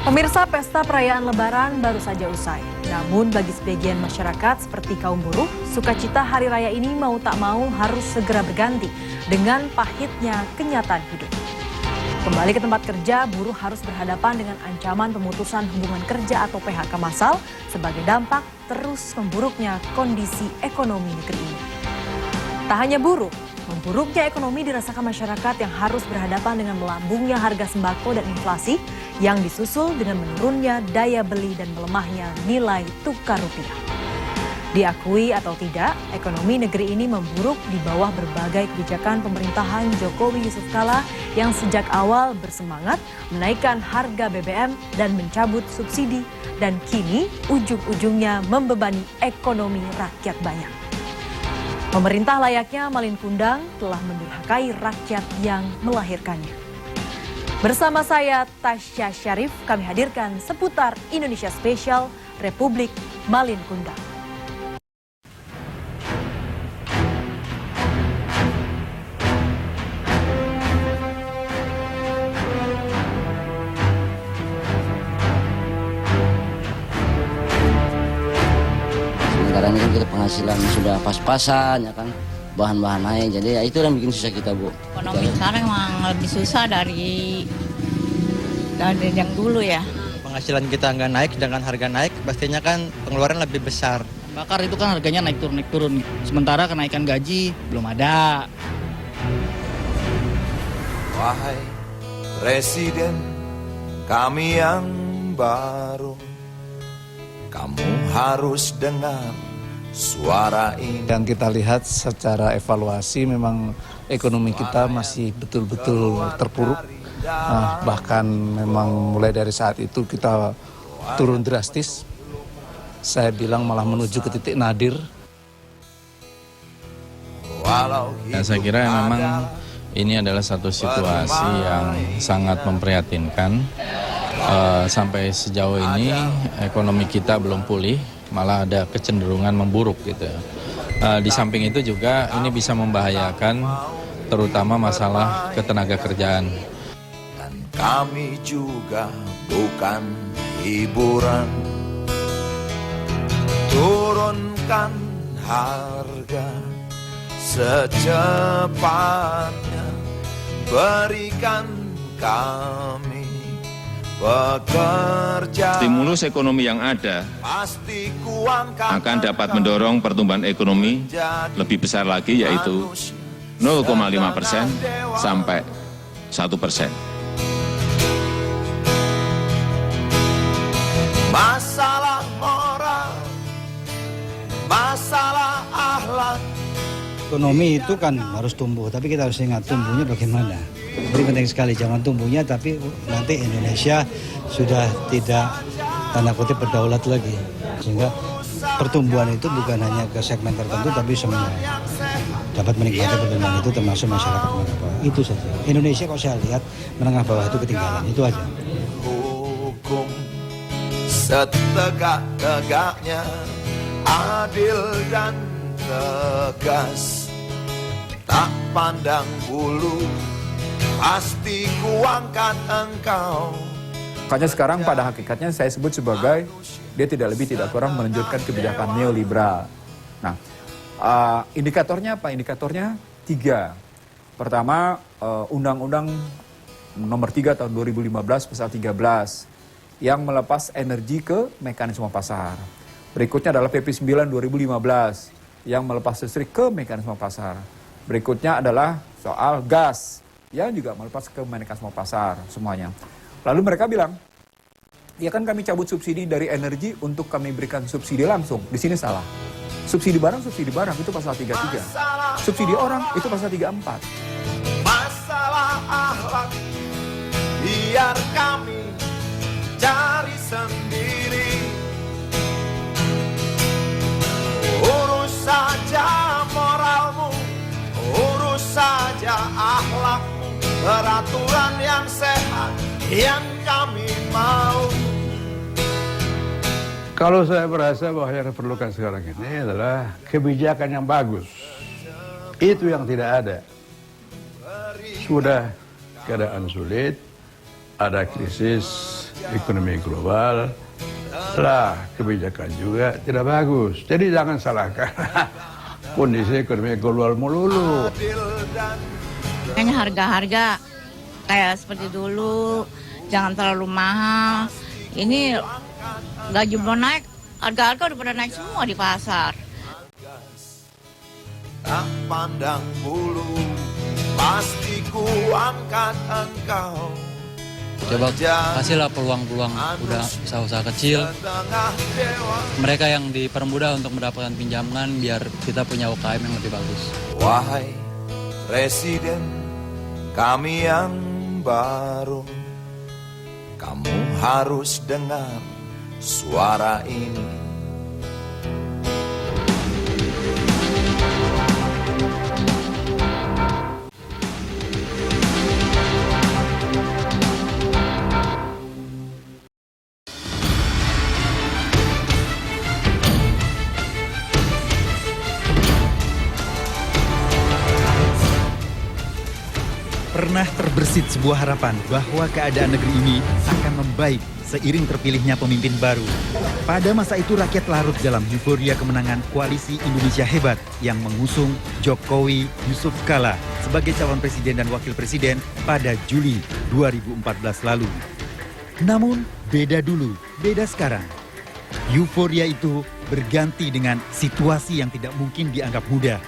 Pemirsa, pesta perayaan Lebaran baru saja usai. Namun bagi sebagian masyarakat seperti kaum buruh, sukacita hari raya ini mau tak mau harus segera berganti dengan pahitnya kenyataan hidup. Kembali ke tempat kerja, buruh harus berhadapan dengan ancaman pemutusan hubungan kerja atau PHK massal sebagai dampak terus memburuknya kondisi ekonomi negeri ini. Tak hanya buruh, memburuknya ekonomi dirasakan masyarakat yang harus berhadapan dengan melambungnya harga sembako dan inflasi yang disusul dengan menurunnya daya beli dan melemahnya nilai tukar rupiah. Diakui atau tidak, ekonomi negeri ini memburuk di bawah berbagai kebijakan pemerintahan Jokowi Yusuf Kala yang sejak awal bersemangat menaikkan harga BBM dan mencabut subsidi, dan kini ujung-ujungnya membebani ekonomi rakyat banyak. Pemerintah layaknya malin kundang telah mendurhakai rakyat yang melahirkannya. Bersama saya Tasya Syarif, kami hadirkan seputar Indonesia Spesial Republik Malin Kundang. Sekarang ini kan kita penghasilan sudah pas-pasan, ya kan, bahan-bahan naik, jadi ya itu yang bikin susah kita, Bu. Ekonomi sekarang emang lebih susah dari yang dulu ya. Penghasilan kita nggak naik, sedangkan harga naik, pastinya kan pengeluaran lebih besar. Bakar itu kan harganya naik turun. Sementara kenaikan gaji belum ada. Wahai Presiden kami yang baru, kamu harus dengar suara ini. Yang kita lihat secara evaluasi memang ekonomi kita masih betul-betul terpuruk. Bahkan memang mulai dari saat itu kita turun drastis. Saya bilang malah menuju ke titik nadir. Saya kira memang ini adalah satu situasi yang sangat memprihatinkan. Sampai sejauh ini ekonomi kita belum pulih, malah ada kecenderungan memburuk gitu. Di samping itu juga ini bisa membahayakan terutama masalah ketenaga kerjaan. Dan kami juga bukan hiburan. Turunkan harga secepatnya, berikan kami pekerjaan. Stimulus ekonomi yang ada akan dapat mendorong pertumbuhan ekonomi lebih besar lagi, yaitu 0,5% sampai 1%. Masalah moral, masalah akhlak. Ekonomi itu kan harus tumbuh, tapi kita harus ingat tumbuhnya bagaimana. Jadi penting sekali, jangan tumbuhnya tapi nanti Indonesia sudah tidak tanda kutip berdaulat lagi. Sehingga pertumbuhan itu bukan hanya ke segmen tertentu tapi semua dapat menikmati pertumbuhan itu, termasuk masyarakat menengah bawah. Itu saja. Indonesia kalau saya lihat menengah bawah itu ketinggalan, itu aja. Hukum setegak-tegaknya, adil dan tegas, tak pandang bulu, pasti kuangkat engkau. Makanya sekarang pada hakikatnya saya sebut sebagai dia tidak lebih tidak kurang menunjukkan kebijakan neoliberal. Nah, indikatornya apa? Indikatornya 3. Pertama, Undang-Undang Nomor 3 tahun 2015 pasal 13 yang melepas energi ke mekanisme pasar. Berikutnya adalah PP 9 2015 yang melepas listrik ke mekanisme pasar. Berikutnya adalah soal gas yang juga melepas ke mekanisme pasar semuanya. Lalu mereka bilang, ya kan kami cabut subsidi dari energi untuk kami berikan subsidi langsung. Di sini salah. Subsidi barang itu pasal 33. Subsidi orang itu pasal 34. Masalah akhlak biar kami cari sendiri. Urus saja moralmu, urus saja akhlakmu, peraturan yang sehat yang kami mau. Kalau saya merasa bahwa yang diperlukan sekarang ini adalah kebijakan yang bagus. Itu yang tidak ada. Sudah keadaan sulit, ada krisis ekonomi global, lah kebijakan juga tidak bagus. Jadi jangan salahkan kondisi ekonomi global melulu. Hanya harga-harga kayak seperti dulu, jangan terlalu mahal. Ini gaji belum naik, harga-harga udah pada naik semua di pasar. Tak pandang bulu, pasti ku angkat engkau. Coba kasihlah peluang-peluang usaha-usaha kecil. Mereka yang dipermudah untuk mendapatkan pinjaman biar kita punya UKM yang lebih bagus. Wahai Presiden kami yang baru, kamu harus dengar suara ini. Pernah terbersit sebuah harapan bahwa keadaan negeri ini akan membaik seiring terpilihnya pemimpin baru. Pada masa itu rakyat larut dalam euforia kemenangan Koalisi Indonesia Hebat yang mengusung Jokowi Yusuf Kala sebagai calon presiden dan wakil presiden pada Juli 2014 lalu. Namun beda dulu, beda sekarang. Euforia itu berganti dengan situasi yang tidak mungkin dianggap mudah.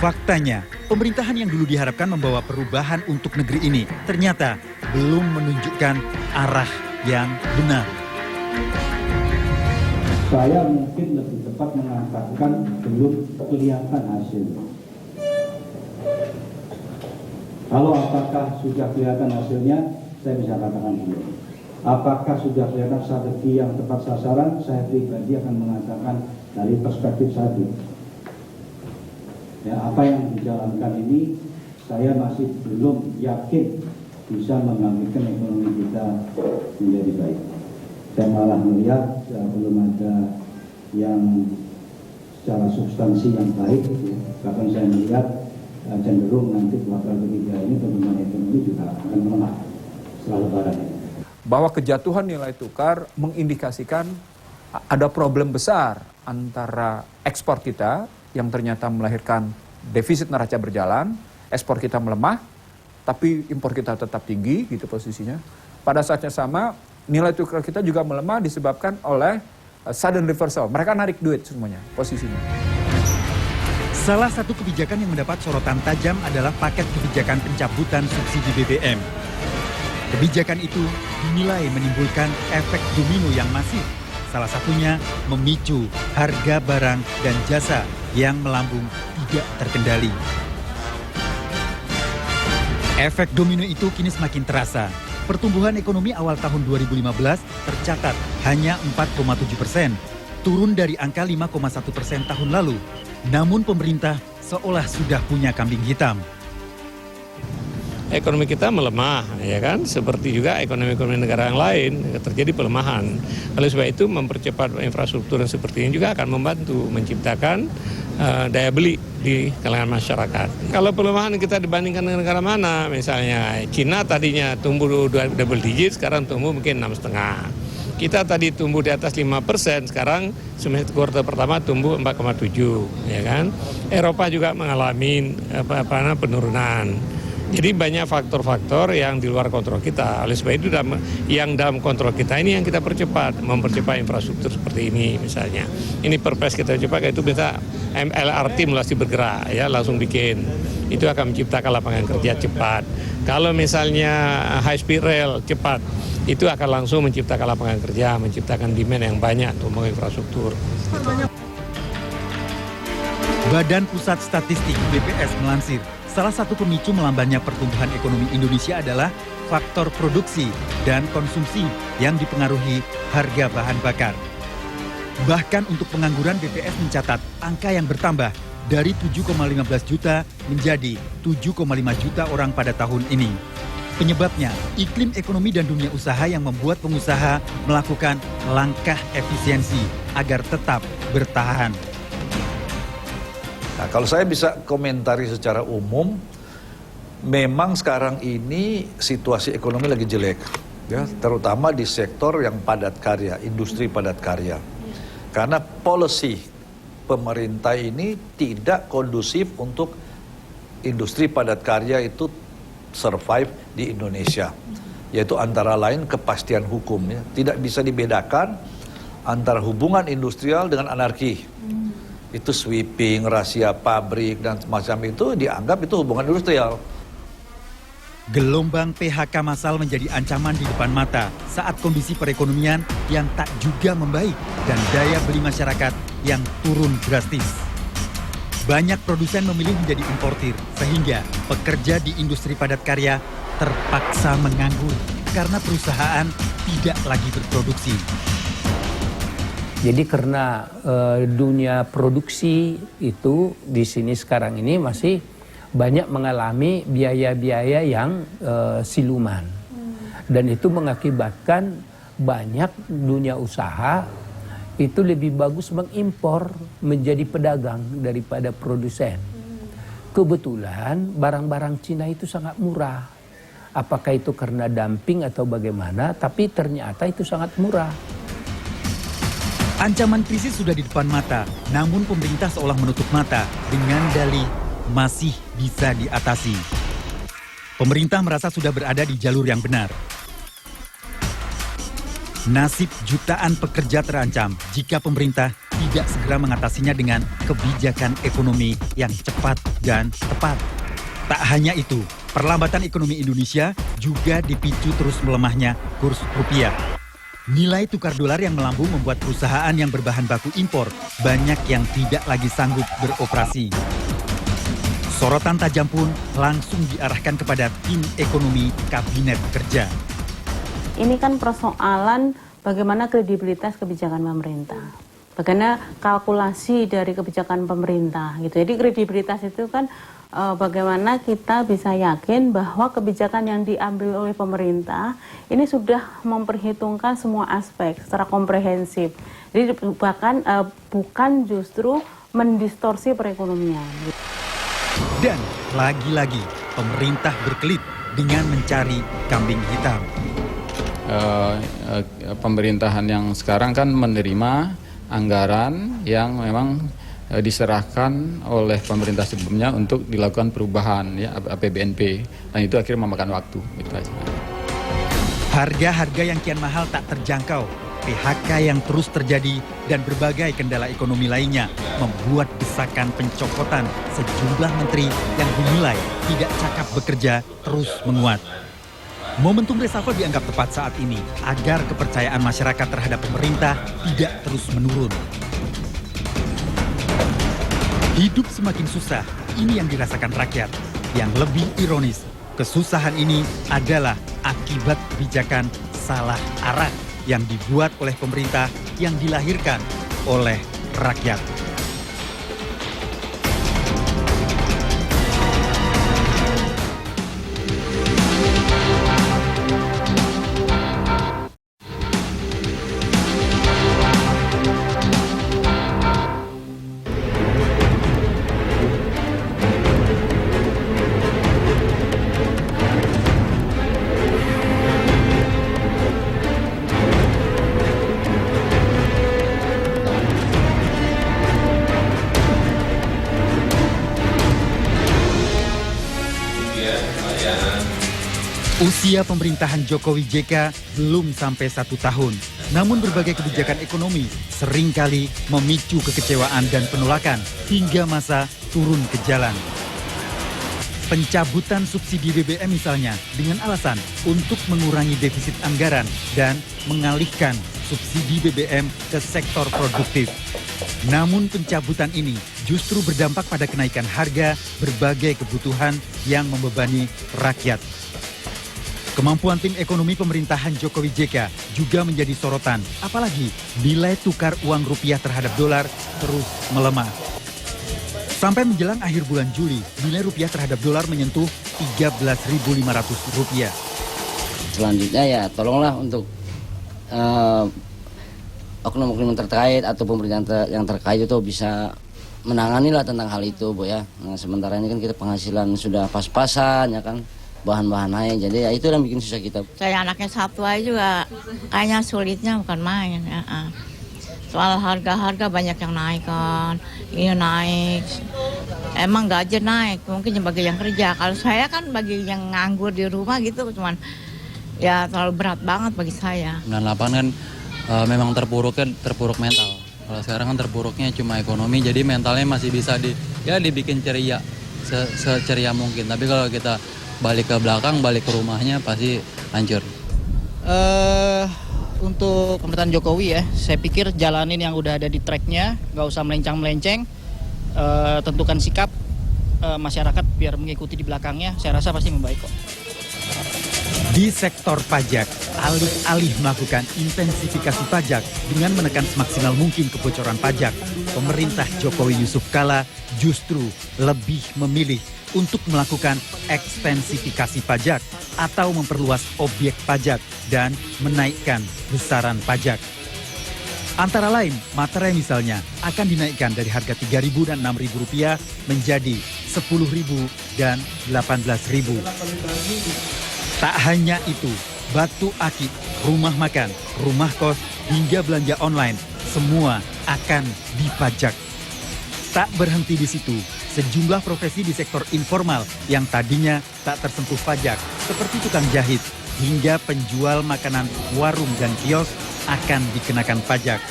Faktanya, pemerintahan yang dulu diharapkan membawa perubahan untuk negeri ini ternyata belum menunjukkan arah yang benar. Saya mungkin lebih tepat mengatakan belum kelihatan hasil. Kalau apakah sudah kelihatan hasilnya, saya bisa katakan belum. Apakah sudah kelihatan strategi yang tepat sasaran, saya pribadi akan mengatakan dari perspektif satu. Ya, apa yang dijalankan ini saya masih belum yakin bisa membangkitkan ekonomi kita menjadi baik. Saya malah melihat belum ada yang secara substansi yang baik. Bahkan saya melihat cenderung nanti kuartal ketiga ini pertumbuhan ekonomi juga akan melemah setelah Lebaran ini. Bahwa kejatuhan nilai tukar mengindikasikan ada problem besar antara ekspor kita yang ternyata melahirkan defisit neraca berjalan, ekspor kita melemah, tapi impor kita tetap tinggi, gitu posisinya. Pada saatnya sama, nilai tukar kita juga melemah disebabkan oleh sudden reversal. Mereka narik duit semuanya, posisinya. Salah satu kebijakan yang mendapat sorotan tajam adalah paket kebijakan pencabutan subsidi BBM. Kebijakan itu dinilai menimbulkan efek domino yang masif. Salah satunya memicu harga barang dan jasa yang melambung tidak terkendali. Efek domino itu kini semakin terasa. Pertumbuhan ekonomi awal tahun 2015 tercatat hanya 4,7%, turun dari angka 5,1% tahun lalu. Namun pemerintah seolah sudah punya kambing hitam. Ekonomi kita melemah, ya kan? Seperti juga ekonomi-ekonomi negara yang lain terjadi pelemahan. Oleh sebab itu mempercepat infrastruktur yang seperti ini juga akan membantu menciptakan daya beli di kalangan masyarakat. Kalau pelemahan kita dibandingkan dengan negara mana, misalnya Cina tadinya tumbuh double digit, sekarang tumbuh mungkin 6,5. Kita tadi tumbuh di atas 5%, sekarang semester kuartal pertama tumbuh 4,7, ya kan? Eropa juga mengalami penurunan. Jadi banyak faktor-faktor yang di luar kontrol kita. Oleh sebab itu yang dalam kontrol kita ini yang kita percepat, mempercepat infrastruktur seperti ini misalnya. Ini perpres kita cepat, itu bisa LRT mulai bergerak, ya langsung bikin. Itu akan menciptakan lapangan kerja cepat. Kalau misalnya high speed rail cepat, itu akan langsung menciptakan lapangan kerja, menciptakan demand yang banyak untuk infrastruktur. Badan Pusat Statistik BPS melansir, salah satu pemicu melambannya pertumbuhan ekonomi Indonesia adalah faktor produksi dan konsumsi yang dipengaruhi harga bahan bakar. Bahkan untuk pengangguran BPS mencatat angka yang bertambah dari 7,15 juta menjadi 7,5 juta orang pada tahun ini. Penyebabnya iklim ekonomi dan dunia usaha yang membuat pengusaha melakukan langkah efisiensi agar tetap bertahan. Nah, kalau saya bisa komentari secara umum, memang sekarang ini situasi ekonomi lagi jelek. ya, terutama di sektor yang padat karya, industri padat karya. Karena policy pemerintah ini tidak kondusif untuk industri padat karya itu survive di Indonesia. Yaitu antara lain kepastian hukum, ya. Tidak bisa dibedakan antara hubungan industrial dengan anarki. Itu sweeping, rahasia pabrik, dan semacam itu dianggap itu hubungan industrial. Gelombang PHK massal menjadi ancaman di depan mata saat kondisi perekonomian yang tak juga membaik dan daya beli masyarakat yang turun drastis. Banyak produsen memilih menjadi importir, sehingga pekerja di industri padat karya terpaksa menganggur karena perusahaan tidak lagi berproduksi. Jadi karena dunia produksi itu di sini sekarang ini masih banyak mengalami biaya-biaya yang siluman. Dan itu mengakibatkan banyak dunia usaha itu lebih bagus mengimpor menjadi pedagang daripada produsen. Kebetulan barang-barang Cina itu sangat murah. Apakah itu karena dumping atau bagaimana, tapi ternyata itu sangat murah. Ancaman krisis sudah di depan mata, namun pemerintah seolah menutup mata dengan dalih masih bisa diatasi. Pemerintah merasa sudah berada di jalur yang benar. Nasib jutaan pekerja terancam jika pemerintah tidak segera mengatasinya dengan kebijakan ekonomi yang cepat dan tepat. Tak hanya itu, perlambatan ekonomi Indonesia juga dipicu terus melemahnya kurs rupiah. Nilai tukar dolar yang melambung membuat perusahaan yang berbahan baku impor banyak yang tidak lagi sanggup beroperasi. Sorotan tajam pun langsung diarahkan kepada tim ekonomi Kabinet Kerja. Ini kan persoalan bagaimana kredibilitas kebijakan pemerintah. Bagaimana kalkulasi dari kebijakan pemerintah gitu. Jadi kredibilitas itu kan bagaimana kita bisa yakin bahwa kebijakan yang diambil oleh pemerintah ini sudah memperhitungkan semua aspek secara komprehensif. Jadi bahkan bukan justru mendistorsi perekonomian. Dan lagi-lagi pemerintah berkelit dengan mencari kambing hitam. Pemerintahan yang sekarang kan menerima anggaran yang memang diserahkan oleh pemerintah sebelumnya untuk dilakukan perubahan ya APBNP, dan itu akhirnya memakan waktu. Gitu aja. Harga-harga yang kian mahal tak terjangkau, PHK yang terus terjadi, dan berbagai kendala ekonomi lainnya membuat desakan pencopotan sejumlah menteri yang dinilai tidak cakap bekerja terus menguat. Momentum reshuffle dianggap tepat saat ini agar kepercayaan masyarakat terhadap pemerintah tidak terus menurun. Hidup semakin susah, ini yang dirasakan rakyat. Yang lebih ironis, kesusahan ini adalah akibat kebijakan salah arah yang dibuat oleh pemerintah yang dilahirkan oleh rakyat. Usia pemerintahan Jokowi JK belum sampai 1 tahun. Namun berbagai kebijakan ekonomi seringkali memicu kekecewaan dan penolakan hingga masa turun ke jalan. Pencabutan subsidi BBM misalnya dengan alasan untuk mengurangi defisit anggaran dan mengalihkan subsidi BBM ke sektor produktif. Namun pencabutan ini justru berdampak pada kenaikan harga berbagai kebutuhan yang membebani rakyat. Kemampuan tim ekonomi pemerintahan Jokowi JK juga menjadi sorotan, apalagi nilai tukar uang rupiah terhadap dolar terus melemah. Sampai menjelang akhir bulan Juli, nilai rupiah terhadap dolar menyentuh Rp13.500. Selanjutnya ya tolonglah untuk oknum-oknum terkait atau pemerintah yang terkait itu bisa menangani lah tentang hal itu, Bu ya. Nah, sementara ini kan kita penghasilan sudah pas-pasan ya kan. bahan-bahan naik. Jadi ya itu yang bikin susah kita. Saya anaknya satu aja juga kayaknya sulitnya bukan main. Ya. Soal harga-harga banyak yang naik kan, ini naik. Emang gaji naik, mungkin bagi yang kerja. Kalau saya kan bagi yang nganggur di rumah gitu, cuman ya terlalu berat banget bagi saya. 98 kan memang terpuruk mental. Kalau sekarang kan terpuruknya cuma ekonomi, jadi mentalnya masih bisa dibikin ceria, seceria mungkin. Tapi kalau kita balik ke belakang, balik ke rumahnya pasti hancur. Untuk pemerintahan Jokowi ya, saya pikir jalanin yang udah ada di tracknya, nggak usah melencang-melenceng, tentukan sikap masyarakat biar mengikuti di belakangnya, saya rasa pasti membaik kok. Di sektor pajak, alih-alih melakukan intensifikasi pajak dengan menekan semaksimal mungkin kebocoran pajak, pemerintah Jokowi Yusuf Kala justru lebih memilih untuk melakukan ekstensifikasi pajak atau memperluas objek pajak dan menaikkan besaran pajak. Antara lain, materai misalnya akan dinaikkan dari harga Rp3.000 dan Rp6.000 menjadi Rp10.000 dan Rp18.000. Tak hanya itu, batu akik, rumah makan, rumah kos, hingga belanja online, semua akan dipajak. Tak berhenti di situ, sejumlah profesi di sektor informal yang tadinya tak tersentuh pajak, seperti tukang jahit, hingga penjual makanan warung dan kios akan dikenakan pajak.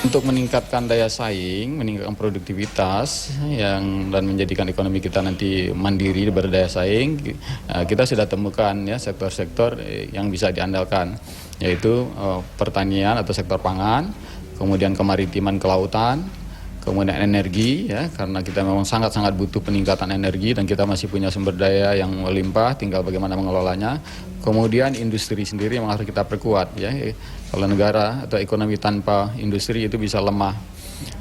Untuk meningkatkan daya saing, meningkatkan produktivitas dan menjadikan ekonomi kita nanti mandiri berdaya saing, kita sudah temukan ya sektor-sektor yang bisa diandalkan, yaitu pertanian atau sektor pangan, kemudian kemaritiman, kelautan, kemudian energi ya, karena kita memang sangat-sangat butuh peningkatan energi dan kita masih punya sumber daya yang melimpah, tinggal bagaimana mengelolanya. Kemudian industri sendiri yang harus kita perkuat ya. Kalau negara atau ekonomi tanpa industri itu bisa lemah.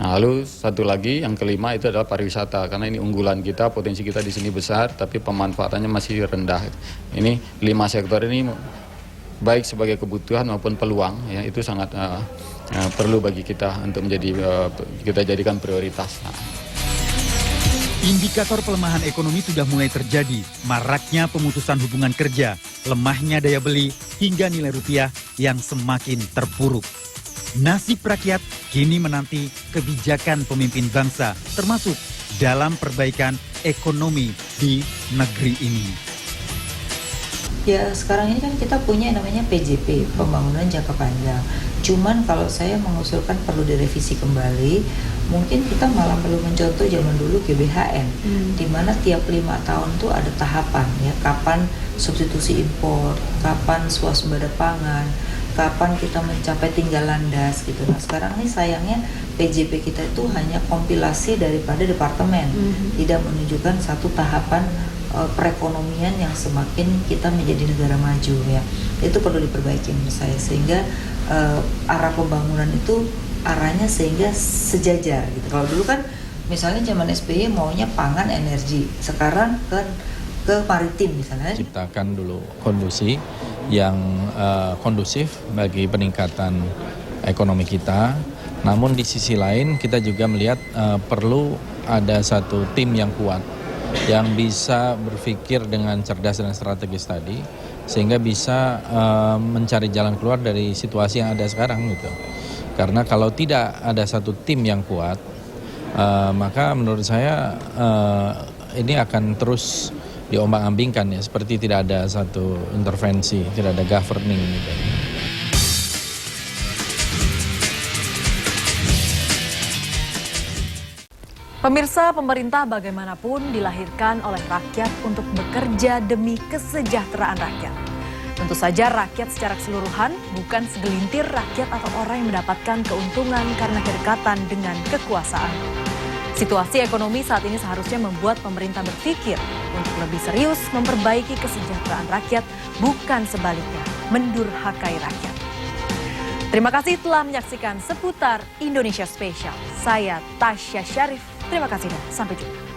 Nah, lalu satu lagi yang kelima itu adalah pariwisata, karena ini unggulan kita, potensi kita di sini besar tapi pemanfaatannya masih rendah. Ini 5 sektor ini baik sebagai kebutuhan maupun peluang ya, itu sangat perlu bagi kita untuk kita jadikan prioritas. Indikator pelemahan ekonomi sudah mulai terjadi, maraknya pemutusan hubungan kerja, lemahnya daya beli, hingga nilai rupiah yang semakin terpuruk. Nasib rakyat kini menanti kebijakan pemimpin bangsa, termasuk dalam perbaikan ekonomi di negeri ini. Ya sekarang ini kan kita punya namanya PJP, pembangunan jangka panjang. Cuman kalau saya mengusulkan perlu direvisi kembali, mungkin kita malah perlu mencontoh zaman dulu GBHN, di mana tiap 5 tahun tuh ada tahapan ya, kapan substitusi impor, kapan swasembada pangan, kapan kita mencapai tinggal landas gitu. Nah sekarang ini sayangnya PJP kita itu hanya kompilasi daripada departemen, tidak menunjukkan satu tahapan perekonomian yang semakin kita menjadi negara maju ya. Itu perlu diperbaiki menurut saya, sehingga arah pembangunan itu arahnya sehingga sejajar gitu. Kalau dulu kan misalnya zaman SBY maunya pangan energi, sekarang kan ke maritim misalnya. Ciptakan dulu kondisi yang kondusif bagi peningkatan ekonomi kita. Namun di sisi lain kita juga melihat perlu ada satu tim yang kuat, yang bisa berpikir dengan cerdas dan strategis tadi, sehingga bisa mencari jalan keluar dari situasi yang ada sekarang gitu. Karena kalau tidak ada satu tim yang kuat, maka menurut saya ini akan terus diombang-ambingkan ya, seperti tidak ada satu intervensi, tidak ada governing gitu. Pemirsa, pemerintah bagaimanapun dilahirkan oleh rakyat untuk bekerja demi kesejahteraan rakyat. Tentu saja rakyat secara keseluruhan, bukan segelintir rakyat atau orang yang mendapatkan keuntungan karena kedekatan dengan kekuasaan. Situasi ekonomi saat ini seharusnya membuat pemerintah berpikir untuk lebih serius memperbaiki kesejahteraan rakyat, bukan sebaliknya mendurhakai rakyat. Terima kasih telah menyaksikan Seputar Indonesia Spesial. Saya Tasya Syarif. Terima kasih dan sampai jumpa.